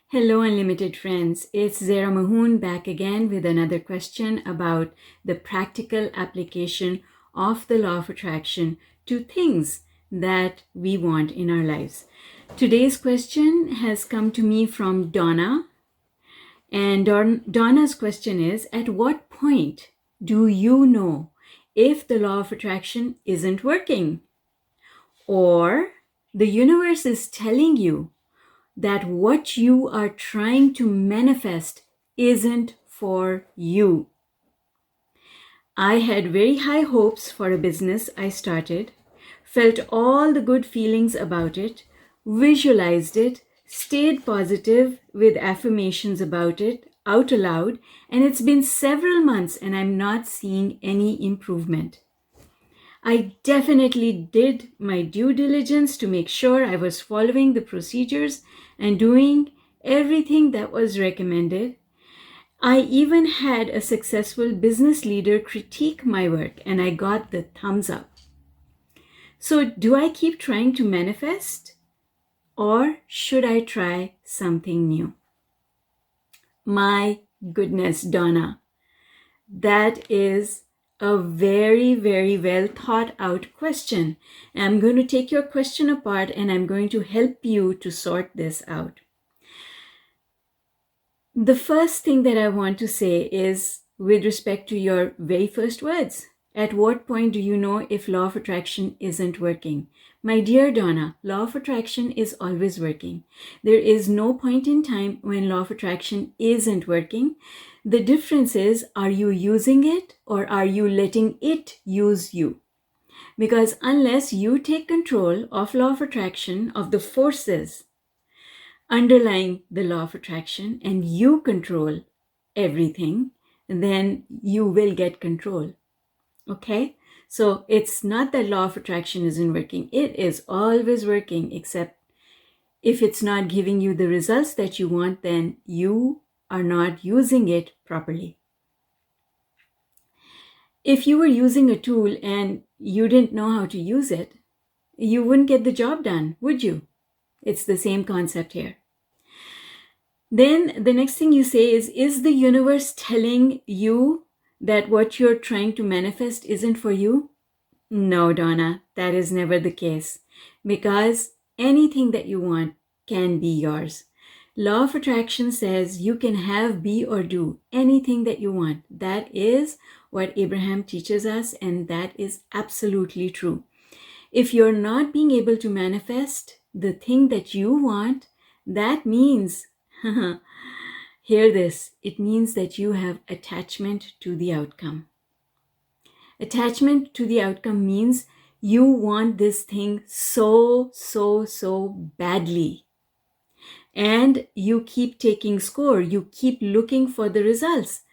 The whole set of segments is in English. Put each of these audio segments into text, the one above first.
Hello, unlimited friends. It's ZMAHOON back again with another question about the practical application of the law of attraction to things that we want in our lives. Today's question has come to me from Donna. And Donna's question is, at what point do you know if the law of attraction isn't working? Or the universe is telling you that what you are trying to manifest isn't for you. I had very high hopes for a business I started, felt all the good feelings about it, visualized it, stayed positive with affirmations about it out aloud, and it's been several months and I'm not seeing any improvement. I definitely did my due diligence to make sure I was following the procedures and doing everything that was recommended. I even had a successful business leader critique my work and I got the thumbs up. So, do I keep trying to manifest or should I try something new? My goodness, Donna, that is a very, very well thought out question. I'm going to take your question apart and I'm going to help you to sort this out. The first thing that I want to say is with respect to your very first words. At what point do you know if law of attraction isn't working? My dear Donna, law of attraction is always working. There is no point in time when law of attraction isn't working. The difference is, are you using it or are you letting it use you? Because unless you take control of law of attraction, of the forces underlying the law of attraction, and you control everything, then you will get control. Okay? So it's not that law of attraction isn't working. It is always working, except if it's not giving you the results that you want, then you are not using it properly. If you were using a tool and you didn't know how to use it, you wouldn't get the job done, would you? It's the same concept here. Then the next thing you say is the universe telling you that what you're trying to manifest isn't for you? No, Donna, that is never the case, because anything that you want can be yours. Law of attraction says you can have, be, or do anything that you want. That is what Abraham teaches us, and that is absolutely true. If you're not being able to manifest the thing that you want, that means, hear this, it means that you have attachment to the outcome. Attachment to the outcome means you want this thing so badly. And you keep taking score. You keep looking for the results.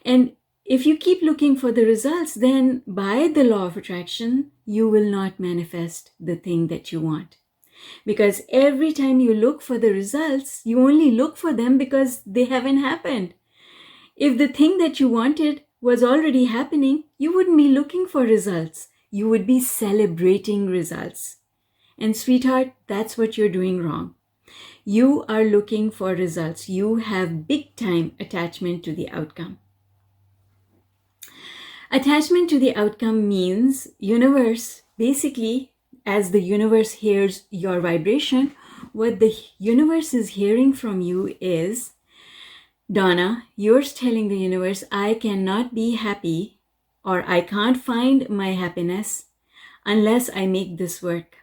And if you keep looking for the results, then by the law of attraction, you will not manifest the thing that you want. Because every time you look for the results, you only look for them because they haven't happened. If the thing that you wanted was already happening, you wouldn't be looking for results. You would be celebrating results. And sweetheart, that's what you're doing wrong. You are looking for results. You have big time attachment to the outcome. Attachment to the outcome means universe, basically, as the universe hears your vibration, what the universe is hearing from you is, Donna, you're telling the universe, I cannot be happy or I can't find my happiness unless I make this work.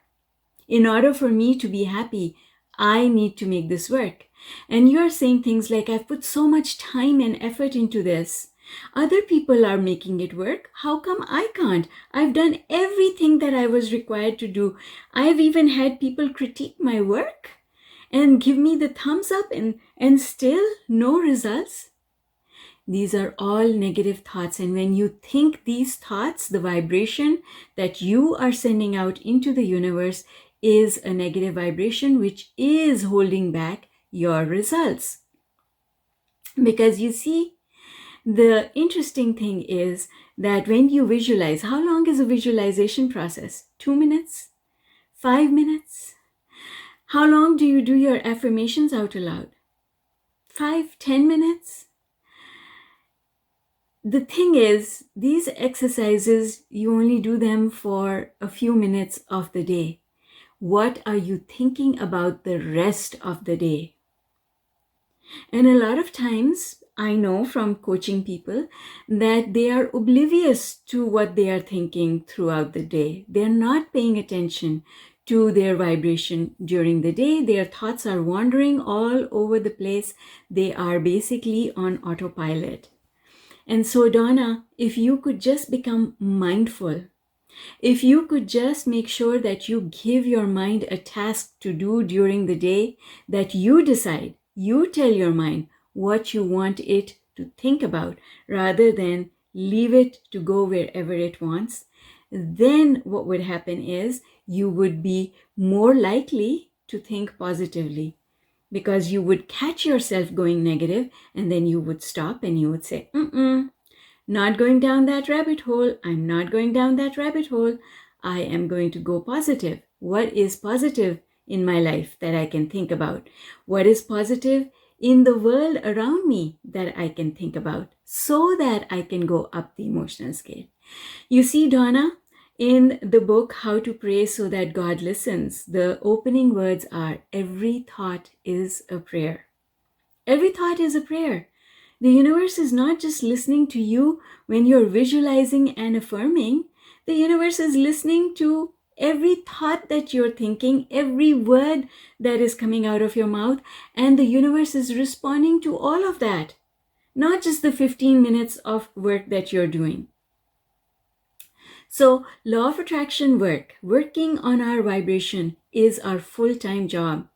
In order for me to be happy, I need to make this work. And you're saying things like, I've put so much time and effort into this. Other people are making it work. How come I can't? I've done everything that I was required to do. I've even had people critique my work and give me the thumbs up and still no results. These are all negative thoughts. And when you think these thoughts, the vibration that you are sending out into the universe is a negative vibration, which is holding back your results. Because you see, the interesting thing is that when you visualize, how long is a visualization process? 2 minutes? 5 minutes? How long do you do your affirmations out aloud? 5, 10 minutes? The thing is, these exercises, you only do them for a few minutes of the day. What are you thinking about the rest of the day? And a lot of times, I know from coaching people that they are oblivious to what they are thinking throughout the day. They're not paying attention to their vibration during the day. Their thoughts are wandering all over the place. They are basically on autopilot. And so, Donna, if you could just become mindful, if you could just make sure that you give your mind a task to do during the day, that you decide, you tell your mind what you want it to think about rather than leave it to go wherever it wants, then what would happen is you would be more likely to think positively, because you would catch yourself going negative and then you would stop and you would say, not going down that rabbit hole. I'm not going down that rabbit hole. I am going to go positive. What is positive in my life that I can think about? What is positive in the world around me that I can think about so that I can go up the emotional scale? You see, Donna, in the book, How to Pray So That God Listens, the opening words are, every thought is a prayer. Every thought is a prayer. The universe is not just listening to you when you're visualizing and affirming. The universe is listening to every thought that you're thinking, every word that is coming out of your mouth, and the universe is responding to all of that, not just the 15 minutes of work that you're doing. So, law of attraction work, working on our vibration, is our full-time job.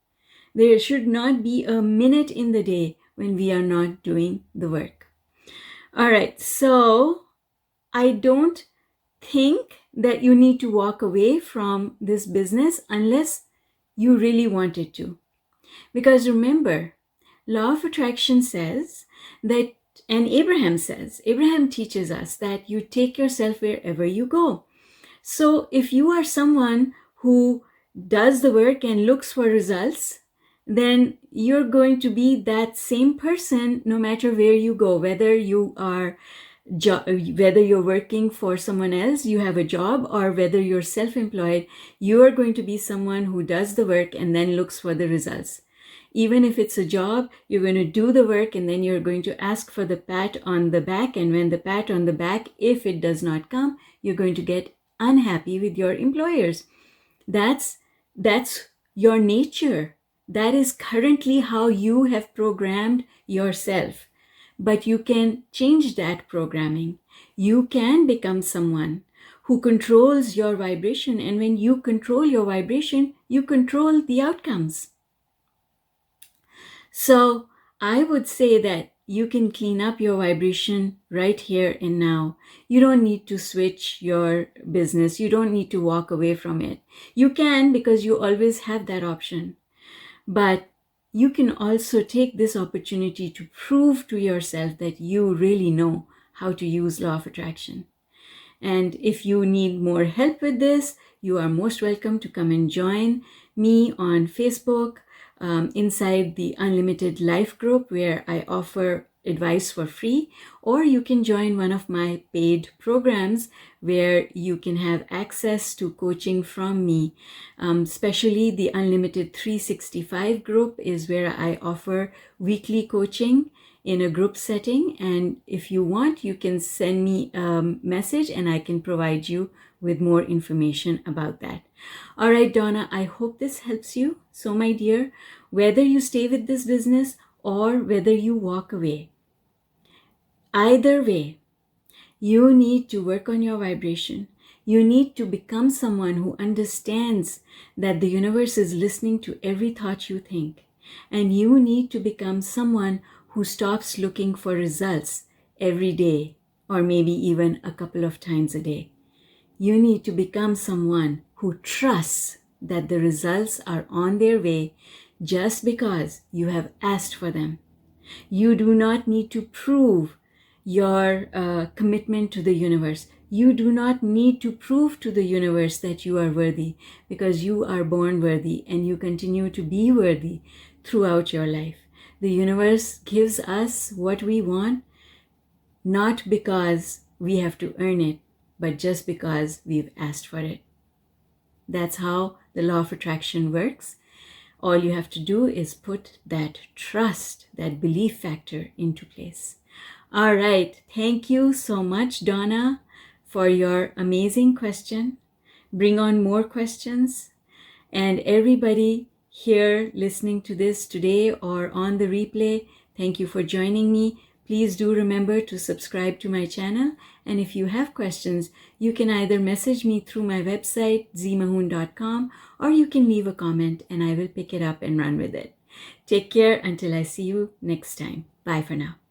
There should not be a minute in the day when we are not doing the work. All right, so I don't think that you need to walk away from this business unless you really wanted to. Because remember, law of attraction says that, and Abraham teaches us that you take yourself wherever you go. So if you are someone who does the work and looks for results, then you're going to be that same person no matter where you go, whether you're working for someone else, you have a job, or whether you're self-employed, you are going to be someone who does the work and then looks for the results. Even if it's a job, you're going to do the work and then you're going to ask for the pat on the back. And when the pat on the back, if it does not come, you're going to get unhappy with your employers. That's your nature. That is currently how you have programmed yourself. But you can change that programming. You can become someone who controls your vibration. And when you control your vibration, you control the outcomes. So I would say that you can clean up your vibration right here and now. You don't need to switch your business. You don't need to walk away from it. You can, because you always have that option. But you can also take this opportunity to prove to yourself that you really know how to use law of attraction. And if you need more help with this, you are most welcome to come and join me on Facebook inside the Unlimited Life group, where I offer advice for free, or you can join one of my paid programs where you can have access to coaching from me. Especially the Unlimited 365 group is where I offer weekly coaching in a group setting. And if you want, you can send me a message and I can provide you with more information about that. All right, Donna, I hope this helps you. So my dear, whether you stay with this business or whether you walk away, either way, you need to work on your vibration. You need to become someone who understands that the universe is listening to every thought you think. And you need to become someone who stops looking for results every day, or maybe even a couple of times a day. You need to become someone who trusts that the results are on their way just because you have asked for them. You do not need to prove your commitment to the universe. You do not need to prove to the universe that you are worthy, because you are born worthy and you continue to be worthy throughout your life. The universe gives us what we want, not because we have to earn it, but just because we've asked for it. That's how the law of attraction works. All you have to do is put that trust, that belief factor into place. All right. Thank you so much, Donna, for your amazing question. Bring on more questions. And everybody here listening to this today or on the replay, thank you for joining me. Please do remember to subscribe to my channel. And if you have questions, you can either message me through my website, ZMAHOON.com, or you can leave a comment and I will pick it up and run with it. Take care until I see you next time. Bye for now.